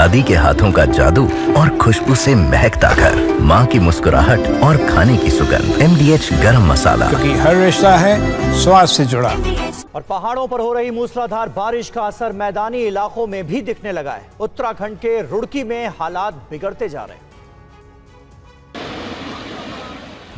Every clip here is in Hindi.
दादी के हाथों का जादू और खुशबू से महकता घर, माँ की मुस्कुराहट और खाने की सुगंध। MDH गरम मसाला, क्योंकि हर रिश्ता है स्वाद से जुड़ा। और पहाड़ों पर हो रही मूसलाधार बारिश का असर मैदानी इलाकों में भी दिखने लगा है। उत्तराखंड के रुड़की में हालात बिगड़ते जा रहे हैं।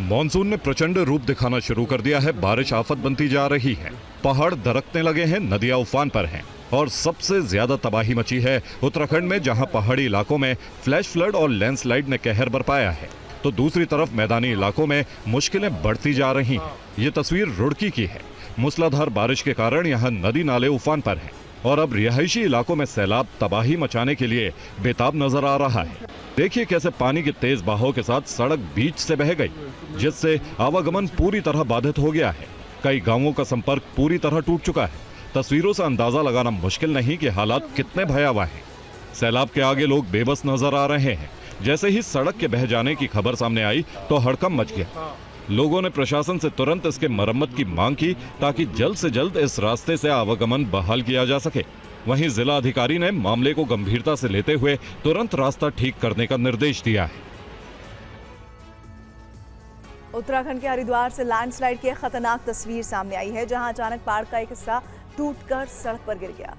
मॉनसून ने प्रचंड रूप दिखाना शुरू कर दिया है। बारिश आफत बनती जा रही है, पहाड़ दरकने लगे हैं, नदियां उफान पर हैं और सबसे ज्यादा तबाही मची है उत्तराखंड में, जहां पहाड़ी इलाकों में फ्लैश फ्लड और लैंडस्लाइड ने कहर बरपाया है, तो दूसरी तरफ मैदानी इलाकों में मुश्किलें बढ़ती जा रही हैं। ये तस्वीर रुड़की की है। मूसलाधार बारिश के कारण यहाँ नदी नाले उफान पर हैं और अब रिहायशी इलाकों में सैलाब तबाही मचाने के लिए बेताब नजर आ रहा है। देखिए कैसे पानी के तेज बहाव के साथ सड़क बीच से बह गई, जिससे आवागमन पूरी तरह बाधित हो गया है। कई गांवों का संपर्क पूरी तरह टूट चुका है। तस्वीरों से अंदाजा लगाना मुश्किल नहीं कि हालात कितने भयावह हैं। सैलाब के आगे लोग बेबस नजर आ रहे हैं। जैसे ही सड़क के बह जाने की खबर सामने आई तो हड़कंप मच गया। लोगों ने प्रशासन से तुरंत इसके मरम्मत की मांग की ताकि जल्द से जल्द इस रास्ते से आवागमन बहाल किया जा सके। वहीं जिला अधिकारी ने मामले को गंभीरता से लेते हुए तुरंत रास्ता ठीक करने का निर्देश दिया है। उत्तराखंड के हरिद्वार से लैंडस्लाइड की खतरनाक तस्वीर सामने आई है, जहां अचानक पहाड़ का एक हिस्सा टूटकर सड़क पर गिर गया।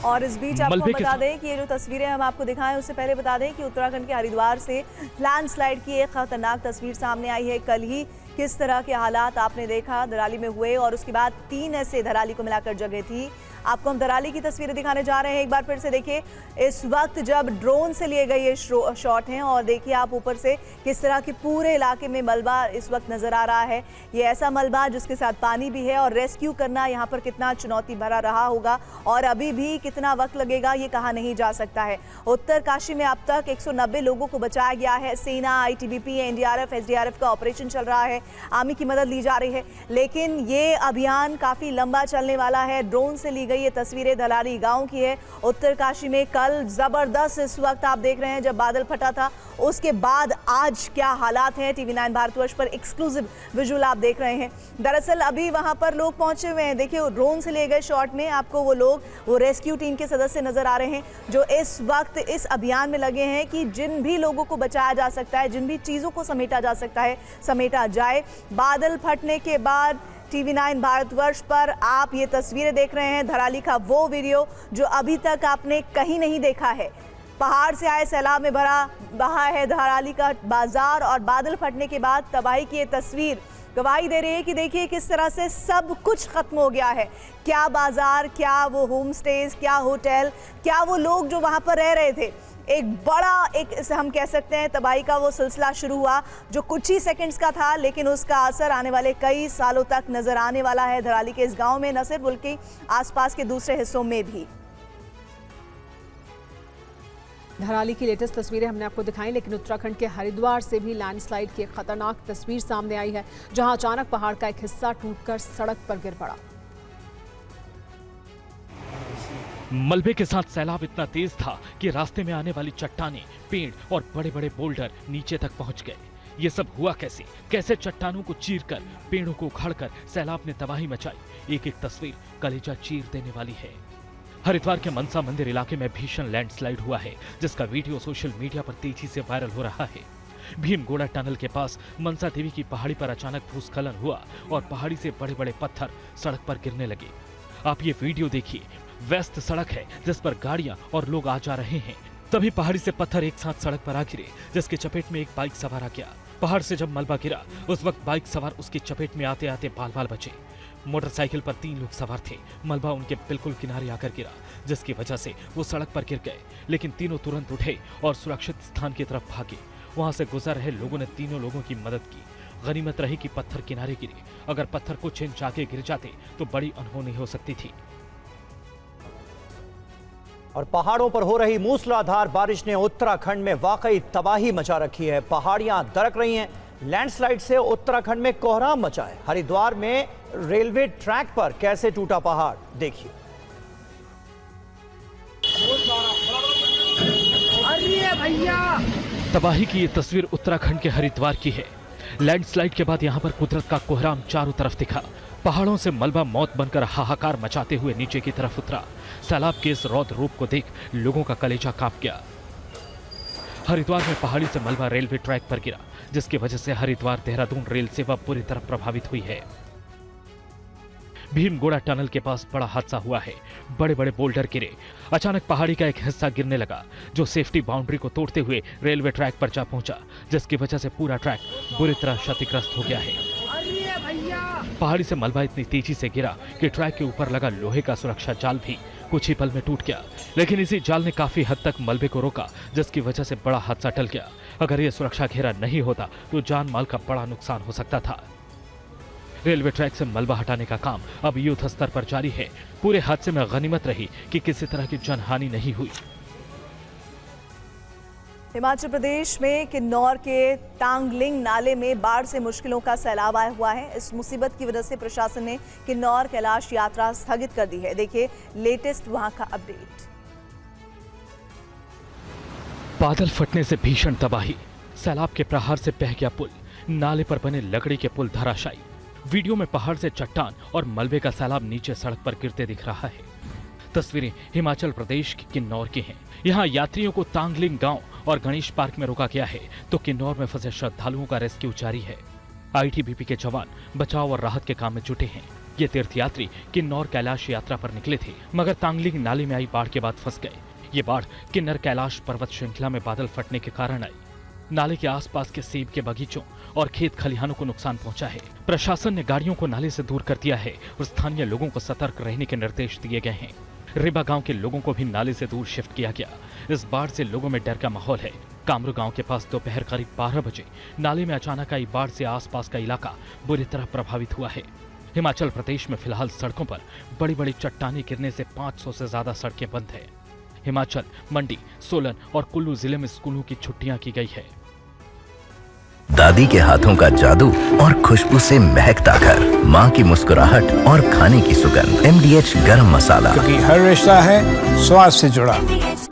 और इस बीच आपको बता दें कि ये जो तस्वीरें हम आपको दिखाएं, उससे पहले बता दें कि उत्तराखंड के हरिद्वार से लैंडस्लाइड की एक खतरनाक तस्वीर सामने आई है। कल ही किस तरह के हालात आपने देखा धराली में हुए, और उसके बाद 3 ऐसे धराली को मिलाकर जगह थी। आपको हम धराली की तस्वीरें दिखाने जा रहे हैं। एक बार फिर से देखिए, इस वक्त जब ड्रोन से लिए गए ये शॉट हैं, और देखिए आप ऊपर से किस तरह के पूरे इलाके में मलबा इस वक्त नजर आ रहा है। ये ऐसा मलबा जिसके साथ पानी भी है, और रेस्क्यू करना यहाँ पर कितना चुनौती भरा रहा होगा और अभी भी कितना वक्त लगेगा ये कहा नहीं जा सकता है। उत्तरकाशी में अब तक 190 लोगों को बचाया गया है। सेना, ITBP, NDRF, SDRF का ऑपरेशन चल रहा है, आर्मी की मदद ली जा रही है, लेकिन ये अभियान काफी लंबा चलने वाला है। ड्रोन से ली गई ये तस्वीरें धलारी गांव की है। उत्तरकाशी में कल जबरदस्त इस वक्त आप देख रहे हैं जब बादल फटा था, उसके बाद आज क्या हालात हैं। TV9 भारतवर्ष पर एक्सक्लूसिव विजुअल आप देख रहे हैं। दरअसल अभी वहां पर लोग पहुंचे हुए हैं। देखिए ड्रोन से लिए गए शॉट में आपको वो लोग, वो रेस्क्यू टीम के सदस्य नजर आ रहे हैं, जो इस वक्त इस अभियान में लगे हैं कि जिन भी लोगों को बचाया जा सकता है, जिन भी चीजों को समेटा जा सकता है, समेटा जाए। बादल फटने के बाद TV9 भारतवर्ष पर आप ये तस्वीरें देख रहे हैं, धराली का वो वीडियो जो अभी तक आपने कहीं नहीं देखा है। पहाड़ से आए सैलाब में भरा बहा है धराली का बाजार, और बादल फटने के बाद तबाही की ये तस्वीर गवाही दे रही है कि देखिए किस तरह से सब कुछ खत्म हो गया है। क्या बाजार, क्या वो होम स्टेज, क्या होटल, क्या वो लोग जो वहां पर रह रहे थे। एक बड़ा हम कह सकते हैं तबाही का वो सिलसिला शुरू हुआ जो कुछ ही सेकंड्स का था, लेकिन उसका असर आने वाले कई सालों तक नजर आने वाला है धराली के इस गांव में, न सिर्फ बल्कि आसपास के दूसरे हिस्सों में भी। धराली की लेटेस्ट तस्वीरें हमने आपको दिखाई, लेकिन उत्तराखंड के हरिद्वार से भी लैंडस्लाइड की एक खतरनाक तस्वीर सामने आई है, जहां अचानक पहाड़ का एक हिस्सा टूटकर सड़क पर गिर पड़ा। मलबे के साथ सैलाब इतना तेज था कि रास्ते में आने वाली चट्टानें, पेड़ और बड़े बड़े बोल्डर नीचे तक पहुंच गए। ये सब हुआ कैसे? कैसे चट्टानों को चीरकर, पेड़ों को उखाड़कर सैलाब ने तबाही मचाई? एक एक तस्वीर कलेजा चीर देने वाली है। हरिद्वार के मनसा मंदिर इलाके में भीषण लैंडस्लाइड हुआ है, जिसका वीडियो सोशल मीडिया पर तेजी से वायरल हो रहा है। भीमगोड़ा टनल के पास मनसा देवी की पहाड़ी पर अचानक भूस्खलन हुआ और पहाड़ी से बड़े बड़े पत्थर सड़क पर गिरने लगे। आप ये वीडियो देखिए, व्यस्त सड़क है जिस पर गाड़ियां और लोग आ जा रहे हैं। तभी पहाड़ी से पत्थर एक साथ सड़क पर आ गिरे, जिसके चपेट में एक बाइक सवार आ गया। पहाड़ से जब मलबा गिरा, उस वक्त बाइक सवार उसकी चपेट में आते आते बाल बाल बचे। मोटरसाइकिल पर 3 लोग सवार थे। मलबा उनके बिल्कुल किनारे आकर गिरा, जिसकी वजह से वो सड़क पर गिर गए, लेकिन तीनों तुरंत उठे और सुरक्षित स्थान की तरफ भागे। वहां से गुजर रहे लोगों ने तीनों लोगों की मदद की। गनीमत रही कि पत्थर किनारे गिरे, अगर पत्थर कुछ इंच आगे गिर जाते तो बड़ी अनहोनी हो सकती थी। और पहाड़ों पर हो रही मूसलाधार बारिश ने उत्तराखंड में वाकई तबाही मचा रखी है। पहाड़ियां दरक रही हैं। लैंडस्लाइड से उत्तराखंड में कोहराम मचा है। हरिद्वार में रेलवे ट्रैक पर कैसे टूटा पहाड़, देखिए। तबाही की ये तस्वीर उत्तराखंड के हरिद्वार की है। लैंडस्लाइड के बाद यहाँ पर कुदरत का कोहराम चारों तरफ दिखा। पहाड़ों से मलबा मौत बनकर हाहाकार मचाते हुए नीचे की तरफ उतरा। सैलाब के इस रौद्र रूप को देख लोगों का कलेजा कांप गया। हरिद्वार में पहाड़ी से मलबा रेलवे ट्रैक पर गिरा, जिसकी वजह से हरिद्वार देहरादून रेल सेवा पूरी तरह प्रभावित हुई है। भीमगोड़ा टनल के पास बड़ा हादसा हुआ है। बड़े बड़े बोल्डर गिरे। अचानक पहाड़ी का एक हिस्सा गिरने लगा, जो सेफ्टी बाउंड्री को तोड़ते हुए रेलवे ट्रैक पर जा पहुंचा, जिसकी वजह से पूरा ट्रैक बुरी तरह क्षतिग्रस्त हो गया है। पहाड़ी से मलबा इतनी तेजी से गिरा कि ट्रैक के ऊपर लगा लोहे का सुरक्षा जाल भी कुछ ही पल में टूट गया, लेकिन इसी जाल ने काफी हद तक मलबे को रोका, जिसकी वजह से बड़ा हादसा टल गया। अगर यह सुरक्षा घेरा नहीं होता तो जान माल का बड़ा नुकसान हो सकता था। रेलवे ट्रैक से मलबा हटाने का काम अब युद्ध स्तर पर जारी है। पूरे हादसे में गनीमत रही कि किसी तरह की जनहानि नहीं हुई। हिमाचल प्रदेश में किन्नौर के तांगलिंग नाले में बाढ़ से मुश्किलों का सैलाब आया हुआ है। इस मुसीबत की वजह से प्रशासन ने किन्नौर कैलाश यात्रा स्थगित कर दी है। देखिए लेटेस्ट वहां का अपडेट। बादल फटने से भीषण तबाही, सैलाब के प्रहार से बह गया पुल, नाले पर बने लकड़ी के पुल धराशायी। वीडियो में पहाड़ से चट्टान और मलबे का सैलाब नीचे सड़क पर गिरते दिख रहा है। तस्वीरें हिमाचल प्रदेश के किन्नौर की हैं। यहाँ यात्रियों को तांगलिंग गांव और गणेश पार्क में रोका गया है, तो किन्नौर में फंसे श्रद्धालुओं का रेस्क्यू जारी है। आईटीबीपी के जवान बचाव और राहत के काम में जुटे हैं। ये तीर्थयात्री किन्नौर कैलाश यात्रा पर निकले थे, मगर तांगलिंग नाले में आई बाढ़ के बाद फंस गए। ये बाढ़ किन्नर कैलाश पर्वत श्रृंखला में बादल फटने के कारण आई। नाले के आसपास के सेब के बगीचों और खेत खलिहानों को नुकसान पहुंचा है। प्रशासन ने गाड़ियों को नाले से दूर कर दिया है और स्थानीय लोगों को सतर्क रहने के निर्देश दिए गए हैं। रिबा गांव के लोगों को भी नाले से दूर शिफ्ट किया गया। इस बाढ़ से लोगों में डर का माहौल है। कामरू गांव के पास दोपहर करीब 12 बजे नाले में अचानक आई बाढ़ से आसपास का इलाका बुरी तरह प्रभावित हुआ है। हिमाचल प्रदेश में फिलहाल सड़कों पर बड़ी बड़ी चट्टानें गिरने से 500 से ज्यादा सड़कें बंद है। हिमाचल, मंडी, सोलन और कुल्लू जिले में स्कूलों की छुट्टियां की गई है। दादी के हाथों का जादू और खुशबू से महकता घर, माँ की मुस्कुराहट और खाने की सुगंध। MDH गरम मसाला, क्योंकि हर रिश्ता है स्वाद से जुड़ा।